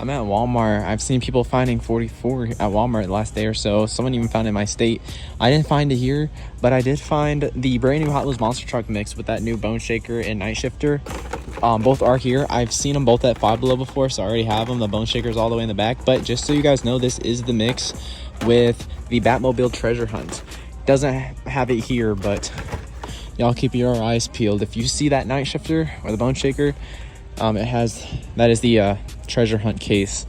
I'm at Walmart. I've seen people finding 44 at Walmart the last day or so. Someone even found it in my state. I didn't find it here, but I did find the brand new Hot Wheels Monster Truck mix with that new Bone Shaker and Night Shifter. Both are here. I've seen them both at Five Below before, so I already have them. The Bone Shaker's all the way in the back. But just so you guys know, this is the mix with the Batmobile Treasure Hunt. Doesn't have it here, but y'all keep your eyes peeled. If you see that Night Shifter or the Bone Shaker, that is the Treasure Hunt case.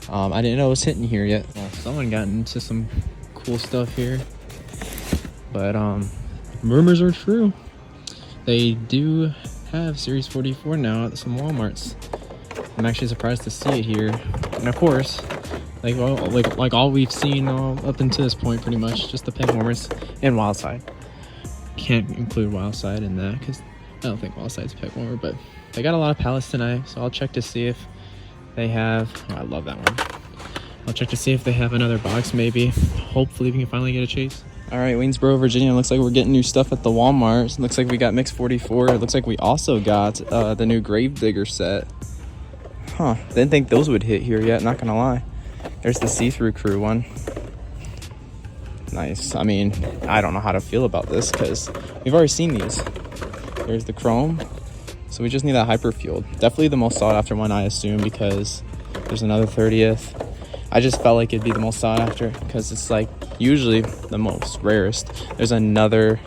I didn't know it was hitting here yet. Well, someone got into some cool stuff here, but rumors are true. They do have Series 44 now at some Walmarts. I'm actually surprised to see it here, and of course, like all we've seen up until this point, pretty much just the peg warmers and Wildside. Can't include Wildside in that because I don't think Wildside's a peg warmer, but they got a lot of pallets tonight, so I'll check to see if they have. Oh, I love that one. I'll check to see if they have another box, maybe. Hopefully we can finally get a chase. All right, Waynesboro, Virginia. Looks like we're getting new stuff at the Walmart. Looks like we got Mix 44. It looks like we also got the new Gravedigger set. Huh, didn't think those would hit here yet, not gonna lie. There's the see-through crew one. Nice. I mean, I don't know how to feel about this because we've already seen these. There's the chrome. So we just need that hyper fueled. Definitely the most sought after one, I assume, because there's another 30th. I just felt like it'd be the most sought after because it's like usually the most rarest. There's another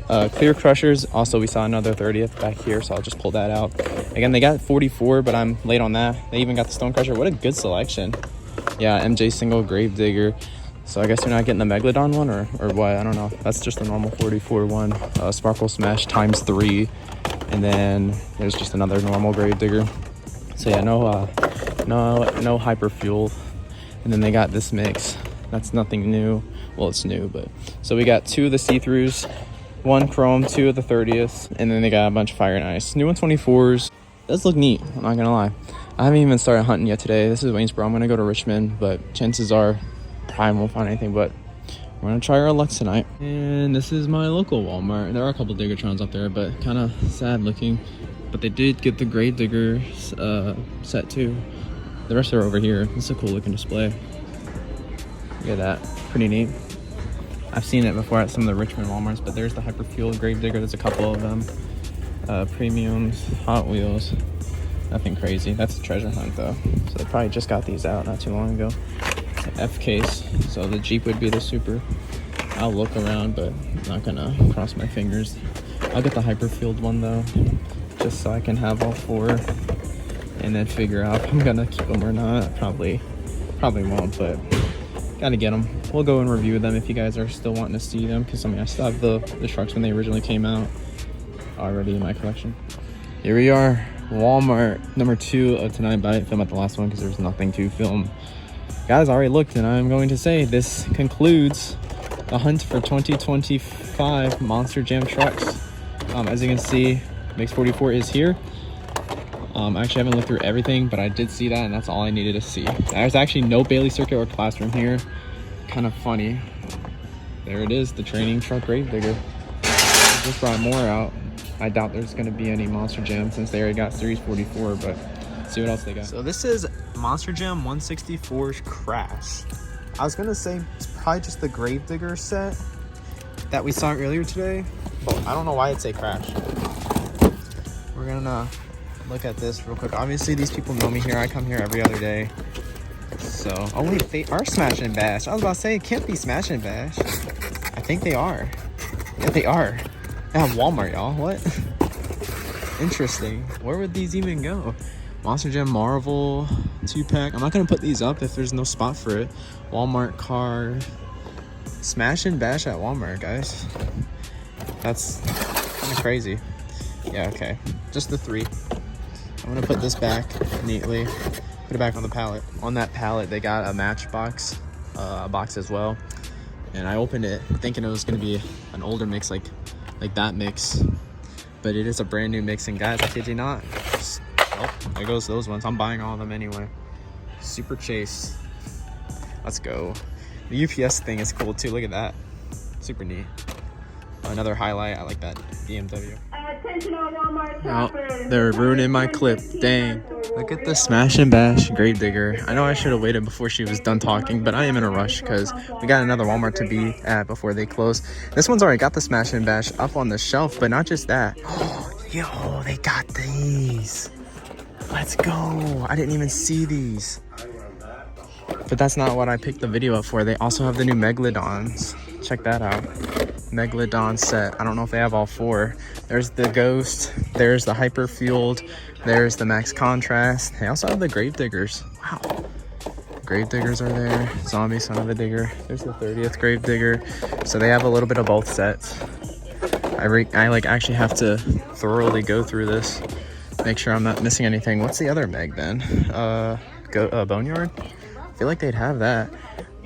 clear crushers. Also, we saw another 30th back here, so I'll just pull that out. Again, they got 44, but I'm late on that. They even got the stone crusher. What a good selection. Yeah, MJ single Gravedigger. So I guess you're not getting the Megalodon one or what? I don't know. That's just the normal 44 one. Sparkle Smash times 3. And then there's just another normal Gravedigger. So yeah, no hyper fuel. And then they got this mix. That's nothing new. Well, it's new, but so we got 2 of the see-throughs, 1 chrome, 2 of the 30th, and then they got a bunch of fire and ice. New 124s. Does look neat, I'm not gonna lie. I haven't even started hunting yet today. This is Waynesboro. I'm gonna go to Richmond, but chances are probably won't find anything, but we're gonna try our luck tonight. And this is my local Walmart. There are a couple Diggertrons up there, but kind of sad looking. But they did get the Gravedigger set too. The rest are over here. This is a cool looking display. Look at that, pretty neat. I've seen it before at some of the Richmond Walmarts, but there's the Hyperfuel Gravedigger. There's a couple of them. Premiums, Hot Wheels. Nothing crazy. That's a Treasure Hunt though. So they probably just got these out not too long ago. F case, so the Jeep would be the Super. I'll look around, but I'm not gonna cross my fingers. I'll get the Hyperfield one though, just so I can have all 4 and then figure out if I'm gonna keep them or not. Probably won't, but gotta get them. We'll go and review them if you guys are still wanting to see them, because I mean I still have the trucks when they originally came out already in my collection. Here we are, Walmart number 2 of tonight, but I didn't film at the last one because there's nothing to film. Guys, I already looked, and I'm going to say this concludes the hunt for 2025 Monster Jam trucks. As you can see, Mix 44 is here. I actually haven't looked through everything, but I did see that, and that's all I needed to see. There's actually no Bailey Circuit or Classroom here. Kind of funny. There it is, the training truck Gravedigger. Just brought more out. I doubt there's going to be any Monster Jam since they already got Series 44, but see what else they got. So this is Monster Jam 164's Crash. I was gonna say it's probably just the Gravedigger set that we saw earlier today, but I don't know why it'd say Crash. We're gonna look at this real quick. Obviously these people know me here. I come here every other day. So, oh wait, they are Smash and Bash. I was about to say it can't be Smash and Bash. I think they are. Yeah, they are. At Walmart, y'all. What? Interesting. Where would these even go? Monster Jam Marvel 2-pack. I'm not gonna put these up if there's no spot for it. Walmart card. Smash and Bash at Walmart, guys. That's kind of crazy. Yeah, okay. Just the 3. I'm gonna put this back neatly. Put it back on the pallet. On that pallet, they got a Matchbox box as well. And I opened it thinking it was gonna be an older mix like that mix. But it is a brand new mix, and guys, I kid you not. Oh, there goes those ones. I'm buying all of them anyway. Super Chase. Let's go. The UPS thing is cool too. Look at that. Super neat. Another highlight. I like that BMW. Attention all Walmart shoppers. Oh, they're ruining my clip. Dang. Look at the Smash and Bash Gravedigger. I know I should have waited before she was done talking, but I am in a rush because we got another Walmart to be at before they close. This one's already got the Smash and Bash up on the shelf, but not just that. Yo, they got these. Let's go. I didn't even see these. But that's not what I picked the video up for. They also have the new Megalodons. Check that out. Megalodon set. I don't know if they have all four. There's the Ghost. There's the Hyper Fueled. There's the Max Contrast. They also have the Gravediggers. Wow. Gravediggers are there. Zombie Son of a Digger. There's the 30th Gravedigger. So they have a little bit of both sets. I like actually have to thoroughly go through this. Make sure I'm not missing anything. What's the other Meg then? Boneyard? I feel like they'd have that.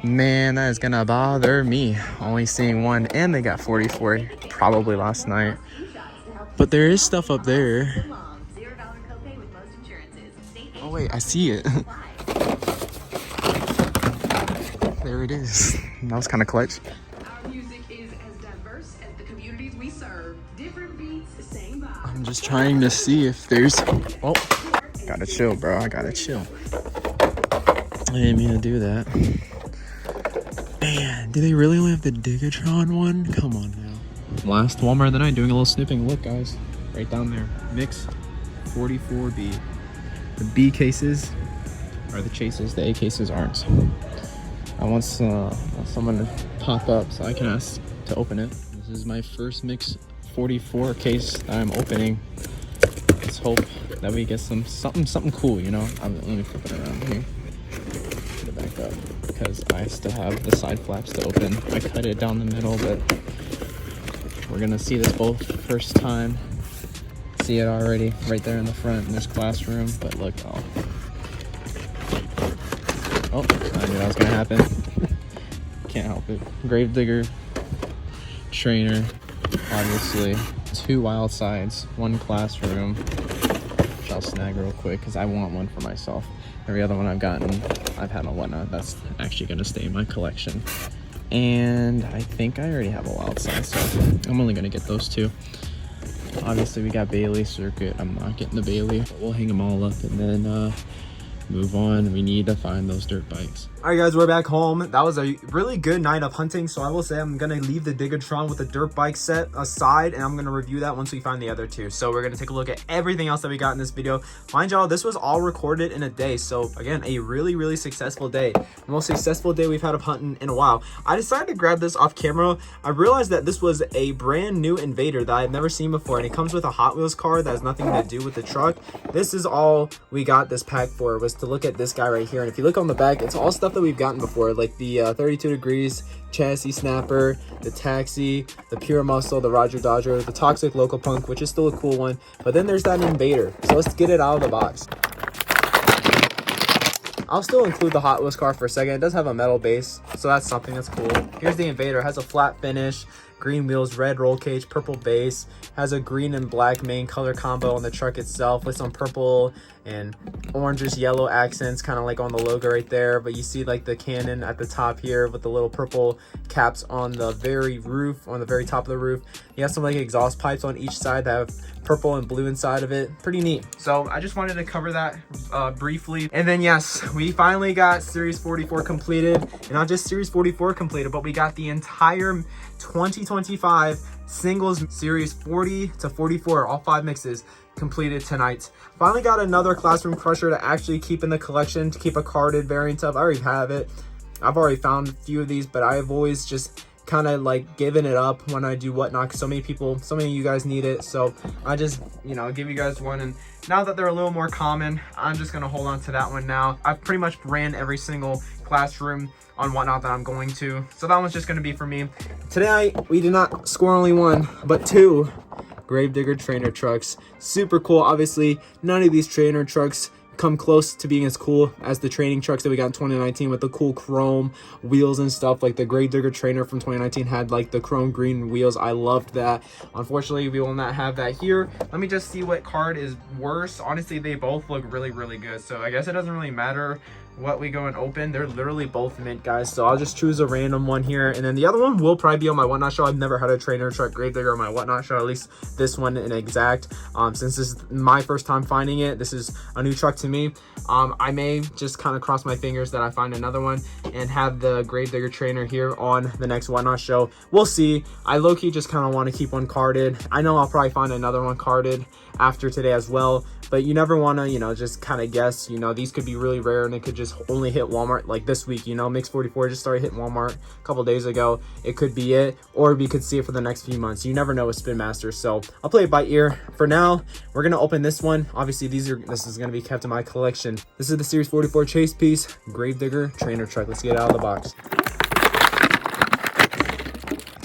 Man, that is gonna bother me. Only seeing one, and they got 44 probably last night. But there is stuff up there. Oh wait, I see it. There it is. That was kind of clutch. Our music is as diverse as the communities we serve. Different beats, same vibe. I'm just trying to see if there's... Oh, gotta chill, bro. I gotta chill. I didn't mean to do that. Man, do they really only have the Digatron one? Come on now. Last Walmart of the night, doing a little snooping. Look, guys, right down there. Mix 44B. The B cases are the chases. The A cases aren't. I want someone to pop up so I can ask to open it. This is my first Mix 44 case that I'm opening. Let's hope that we get something cool, you know. Let me flip it around here. Put it back up because I still have the side flaps to open. I cut it down the middle, but we're gonna see this both first time. See it already right there in the front in this classroom. But look, oh, I knew that was gonna happen. Can't help it. Gravedigger, trainer, obviously. 2 wild sides, 1 classroom, which I'll snag real quick because I want one for myself. Every other one I've gotten, I've had on whatnot. That's actually gonna stay in my collection. And I think I already have a wild side, so I'm only gonna get those 2. Obviously we got Bailey circuit. I'm not getting the Bailey, but we'll hang them all up and then move on. We need to find those dirt bikes. All right, guys, we're back home. That was a really good night of hunting, so I will say I'm gonna leave the Digatron with the dirt bike set aside, and I'm gonna review that once we find the other 2. So we're gonna take a look at everything else that we got in this video. Mind y'all, this was all recorded in a day, so again, a really successful day. The most successful day we've had of hunting in a while. I decided to grab this off camera. I realized that this was a brand new Invader that I've never seen before, and it comes with a Hot Wheels car that has nothing to do with the truck. This is all we got this pack for, was to look at this guy right here. And if you look on the back, it's all stuff that we've gotten before, like the 32 degrees chassis snapper, the taxi, the pure muscle, the Roger Dodger, the toxic local punk, which is still a cool one. But then there's that Invader, so let's get it out of the box. I'll still include the Hot Wheels car for a second. It does have a metal base, so that's something that's cool. Here's the Invader. It has a flat finish, green wheels, red roll cage, purple base, has a green and black main color combo on the truck itself with some purple and orangish yellow accents, kind of like on the logo right there. But you see like the cannon at the top here with the little purple caps on the very roof, on the very top of the roof. You have some like exhaust pipes on each side that have purple and blue inside of it. Pretty neat. So I just wanted to cover that briefly. And then yes, we finally got Series 44 completed, and not just Series 44 completed, but we got the entire 2025 singles Series 40 to 44, all 5 mixes completed tonight. Finally got another Classroom Crusher to actually keep in the collection, to keep a carded variant of. I already have it. I've already found a few of these, but I've always just kind of like given it up when I do whatnot, because so many of you guys need it. So I just, you know, give you guys one, and now that they're a little more common, I'm just gonna hold on to that one now. I've pretty much ran every single classroom on whatnot that I'm going to, so that one's just gonna be for me. Today we did not score only 1 but 2 Gravedigger trainer trucks. Super cool. Obviously none of these trainer trucks come close to being as cool as the training trucks that we got in 2019 with the cool chrome wheels and stuff. Like the Gravedigger trainer from 2019 had like the chrome green wheels. I loved that. Unfortunately, we will not have that here. Let me just see what card is worse. Honestly, they both look really good, so I guess it doesn't really matter what we go and open. They're literally both mint, guys, so I'll just choose a random one here, and then the other one will probably be on my Whatnot show. I've never had a trainer truck Gravedigger on my Whatnot show, at least this one in exact. Since this is my first time finding it, this is a new truck to me. I may just kind of cross my fingers that I find another one and have the Gravedigger trainer here on the next Whatnot show. We'll see. I low-key just kind of want to keep one carded. I know I'll probably find another one carded after today as well, but you never want to, you know, just kind of guess. You know, these could be really rare and it could just only hit Walmart like this week. You know, Mix 44 just started hitting Walmart a couple days ago. It could be it, or we could see it for the next few months. You never know with Spin Master, so I'll play it by ear. For now, we're gonna open this one. Obviously, this is gonna be kept in my collection. This is the Series 44 chase piece Gravedigger trainer truck. Let's get it out of the box.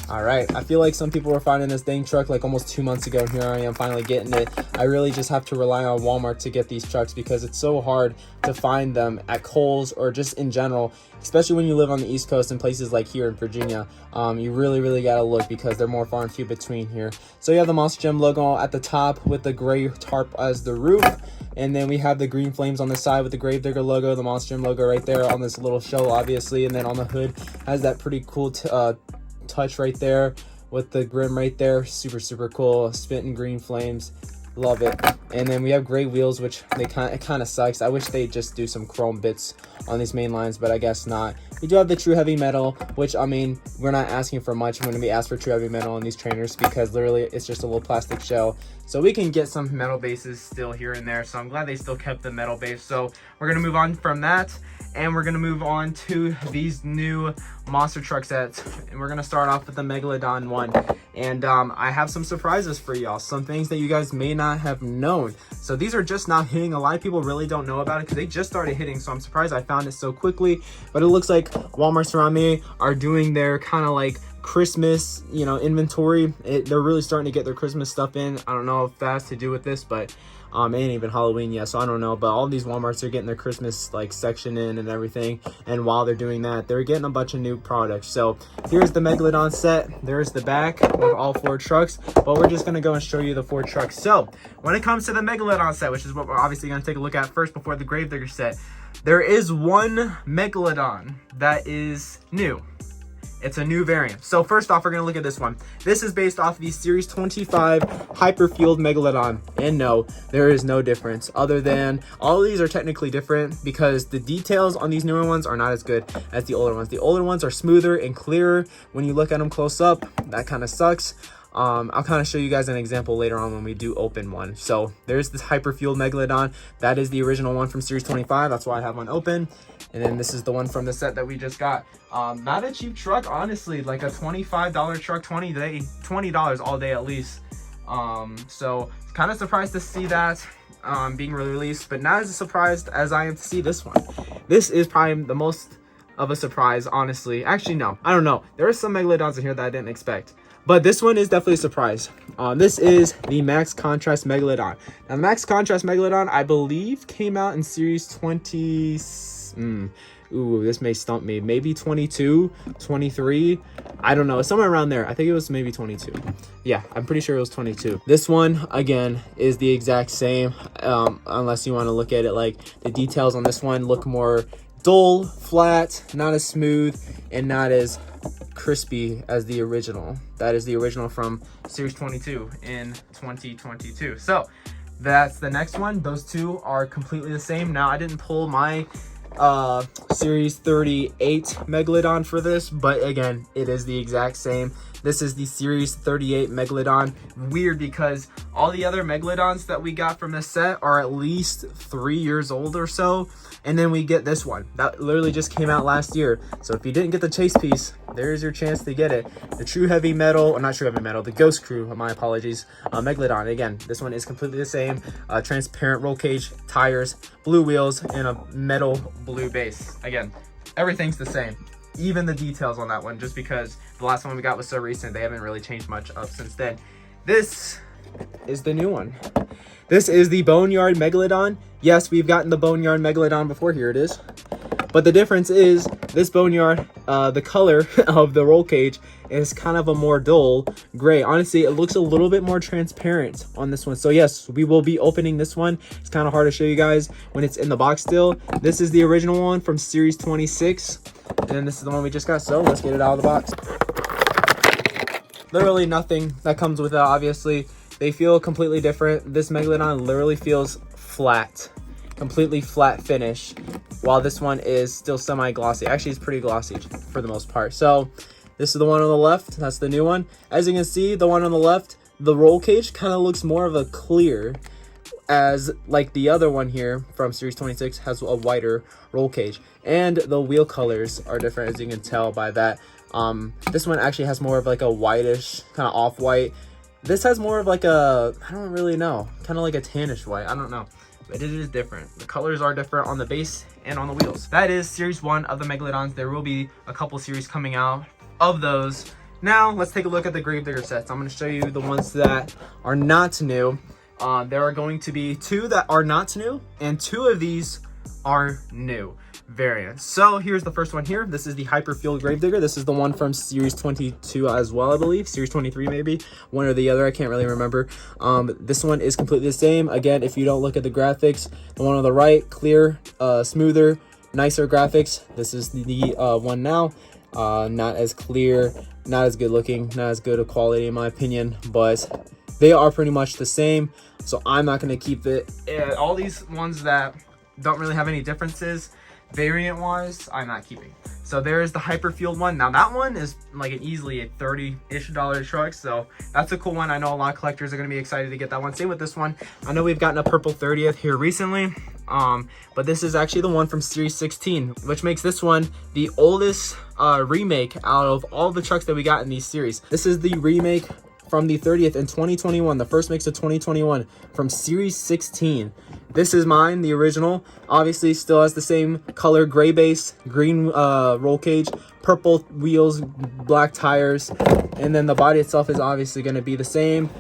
All right, I feel like some people were finding this dang truck like almost 2 months ago, and here I am finally getting it. I really just have to rely on Walmart to get these trucks because it's so hard to find them at Kohl's or just in general, especially when you live on the East Coast and places like here in Virginia. You really gotta look because they're more far and few between here. So you have the Monster Jam logo at the top with the gray tarp as the roof, and then we have the green flames on the side with the Gravedigger logo, the Monster Jam logo right there on this little shell, obviously, and then on the hood has that pretty cool touch right there with the grim right there. Super cool. Spitting green flames, love it. And then we have gray wheels, which it kind of sucks. I wish they'd just do some chrome bits on these main lines, but I guess not. We do have the true heavy metal, which, I mean, we're not asking for much when we ask for true heavy metal on these trainers because literally it's just a little plastic shell. So we can get some metal bases still here and there, so I'm glad they still kept the metal base. So we're gonna move on from that, and we're gonna move on to these new monster truck sets, and we're gonna start off with the Megalodon one. And I have some surprises for y'all, some things that you guys may not have known. So these are just now hitting. A lot of people really don't know about it because they just started hitting, so I'm surprised I found it so quickly. But it looks like Walmart around me are doing their kind of like Christmas, you know, inventory. They're really starting to get their Christmas stuff in. I don't know if that has to do with this, but it ain't even Halloween yet, so I don't know. But all these Walmarts are getting their Christmas like section in and everything, and while they're doing that, they're getting a bunch of new products. So here's the Megalodon set. There's the back with all 4 trucks, but we're just gonna go and show you the 4 trucks. So when it comes to the Megalodon set, which is what we're obviously gonna take a look at first before the Gravedigger set, there is one Megalodon that is new. It's a new variant. So first off, we're gonna look at this one. This is based off the Series 25 Hyperfueled Megalodon. And no, there is no difference other than all of these are technically different because the details on these newer ones are not as good as the older ones. The older ones are smoother and clearer when you look at them close up. That kind of sucks. I'll kind of show you guys an example later on when we do open one. So there's this Hyperfueled Megalodon. That is the original one from Series 25. That's why I have one open. And then this is the one from the set that we just got. Not a cheap truck, honestly. Like a $25 truck, $20 all day at least. So kind of surprised to see that being released, but not as surprised as I am to see this one. This is probably the most of a surprise, honestly. Actually, no, I don't know. There are some Megalodons in here that I didn't expect, but this one is definitely a surprise. This is the Max Contrast Megalodon. Now, the Max Contrast Megalodon, I believe, came out in Series 20... Ooh, this may stump me. Maybe 22, 23. I don't know. Somewhere around there. I think it was maybe 22. Yeah, I'm pretty sure it was 22. This one, again, is the exact same. Unless you want to look at it like the details on this one look more dull, flat, not as smooth, and not as crispy as the original. That is the original from Series 22 in 2022. So that's the next one. Those two are completely the same. Now, I didn't pull my Series 38 Megalodon for this, but again, it is the exact same. This is the Series 38 Megalodon. Weird because all the other Megalodons that we got from this set are at least 3 years old or so. And then we get this one that literally just came out last year. So if you didn't get the chase piece, there's your chance to get it. The true heavy metal, or not true heavy metal, the Ghost Crew, my apologies, Megalodon. Again, this one is completely the same. Transparent roll cage, tires, blue wheels, and a metal blue base. Again, everything's the same. Even the details on that one, just because the last one we got was so recent, they haven't really changed much up since then. This is the new one. This is the Boneyard Megalodon. Yes, we've gotten the Boneyard Megalodon before. Here it is. But the difference is this boneyard, the color of the roll cage is kind of a more dull gray. Honestly, it looks a little bit more transparent on this one. So yes, we will be opening this one. It's kind of hard to show you guys when it's in the box still. This is the original one from series 26, and this is the one we just got. So let's get it out of the box. Literally nothing that comes with it, obviously. They feel completely different. This Megalodon literally feels flat, completely flat finish, while this one is still semi-glossy. Actually, it's pretty glossy for the most part. So this is the one on the left. That's the new one. As you can see, the one on the left, the roll cage kind of looks more of a clear, as like the other one here from series 26 has a whiter roll cage, and the wheel colors are different, as you can tell by that. This one actually has more of like a whitish kind of off-white. This has more of like a, I don't really know, kind of like a tannish white. I don't know, but it is different. The colors are different on the base and on the wheels. That is series 1 of the Megalodons. There will be a couple series coming out of those. Now let's take a look at the Gravedigger sets. I'm going to show you the ones that are not new. There are going to be 2 that are not new, and 2 of these are new variants. So here's the first one here. This is the Hyperfuel Gravedigger. This is the one from series 22 as well, I believe. Series 23 maybe. One or the other, I can't really remember. This one is completely the same. Again, if you don't look at the graphics, the one on the right, clear, smoother, nicer graphics. This is the one now. Not as clear, not as good looking, not as good a quality in my opinion, but they are pretty much the same. So I'm not going to keep it. All these ones that don't really have any differences variant wise, I'm not keeping. So there's the Hyperfueled one. Now that one is like an easily a $30-ish truck, so that's a cool one. I know a lot of collectors are going to be excited to get that one. Same with this one. I know we've gotten a purple 30th here recently, but this is actually the one from series 16, which makes this one the oldest remake out of all the trucks that we got in these series. This is the remake from the 30th in 2021, the first mix of 2021 from series 16. This is mine, the original. Obviously still has the same color, gray base, green roll cage, purple wheels, black tires, and then the body itself is obviously going to be the same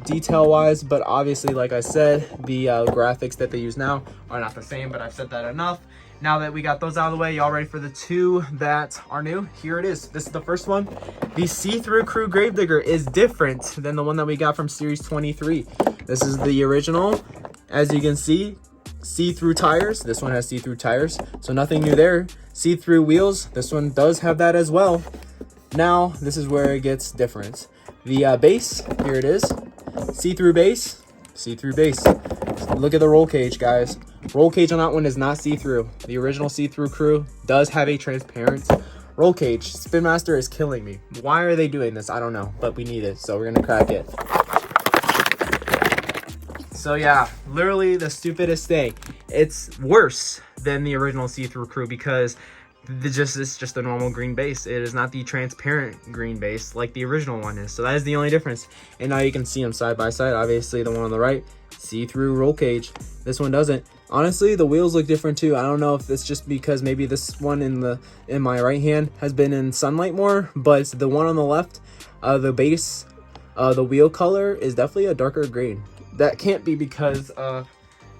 detail wise, but obviously, like I said, the graphics that they use now are not the same, but I've said that enough. Now that we got those out of the way, y'all ready for the 2 that are new? Here it is. This is the first one. The see-through crew Gravedigger is different than the one that we got from series 23. This is the original. As you can see-through tires. This one has see-through tires, so nothing new there. See-through wheels. This one does have that as well. Now, this is where it gets different. The base, here it is. See-through base. See-through base. Look at the roll cage, guys. Roll cage on that one is not see-through. The original see-through crew does have a transparent roll cage. Spin Master is killing me. Why are they doing this? I don't know, but we need it, so we're gonna crack it. So yeah, literally the stupidest thing. It's worse than the original see-through crew because it's just a normal green base. It is not the transparent green base like the original one is. So that is the only difference. And now you can see them side by side. Obviously, the one on the right, see-through roll cage. This one doesn't. Honestly, the wheels look different too. I don't know if it's just because maybe this one in my right hand has been in sunlight more, but the one on the left, the base, the wheel color is definitely a darker green. That can't be because of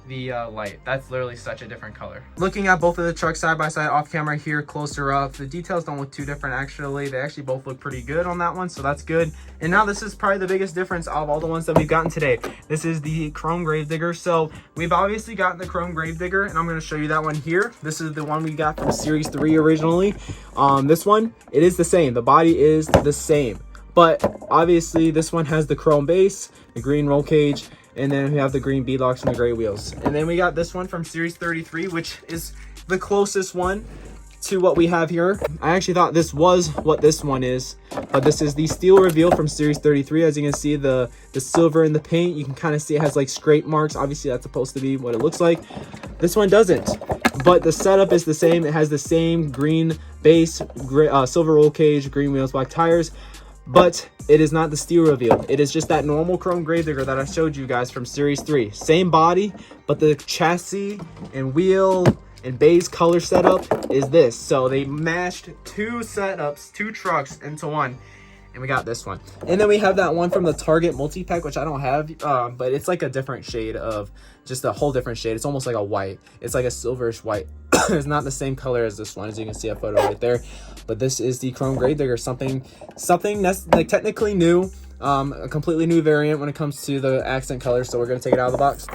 the light. That's literally such a different color. Looking at both of the trucks side by side off camera here, closer up, the details don't look too different actually. They actually both look pretty good on that one, so that's good. And now this is probably the biggest difference of all the ones that we've gotten today. This is the Chrome Gravedigger. So we've obviously gotten the Chrome Gravedigger, and I'm going to show you that one here. This is the one we got from series 3 originally. This one, it is the same. The body is the same, but obviously this one has the chrome base, the green roll cage, and then we have the green beadlocks and the gray wheels. And then we got this one from series 33, which is the closest one to what we have here. I actually thought this was what this one is, but this is the steel reveal from series 33. As you can see, the silver in the paint, you can kind of see it has like scrape marks. Obviously that's supposed to be what it looks like. This one doesn't, but the setup is the same. It has the same green base, silver roll cage, green wheels, black tires, but it is not the steel reveal. It is just that normal Chrome Gravedigger that I showed you guys from series 3. Same body, but the chassis and wheel and base color setup is this. So they mashed 2 setups, 2 trucks into one, and we got this one. And then we have that one from the Target multi-pack, which I don't have, but it's like a different shade of, just a whole different shade. It's almost like a white. It's like a silverish white. It's not the same color as this one, as you can see a photo right there. But this is the chrome grave digger, something that's like technically new, a completely new variant when it comes to the accent color. So we're gonna take it out of the box.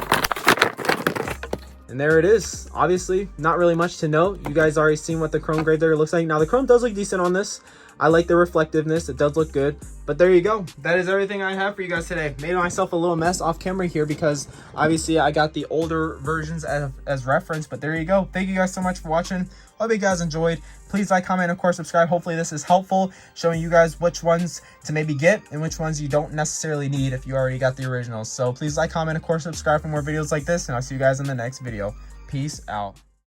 And there it is. Obviously, not really much to note. You guys already seen what the chrome grave digger looks like. Now the chrome does look decent on this. I like the reflectiveness. It does look good. But there you go. That is everything I have for you guys today. Made myself a little mess off camera here because obviously I got the older versions as reference. But there you go. Thank you guys so much for watching. Hope you guys enjoyed. Please like, comment, and of course subscribe. Hopefully this is helpful, showing you guys which ones to maybe get and which ones you don't necessarily need if you already got the originals. So please like, comment, of course subscribe for more videos like this, and I'll see you guys in the next video. Peace out.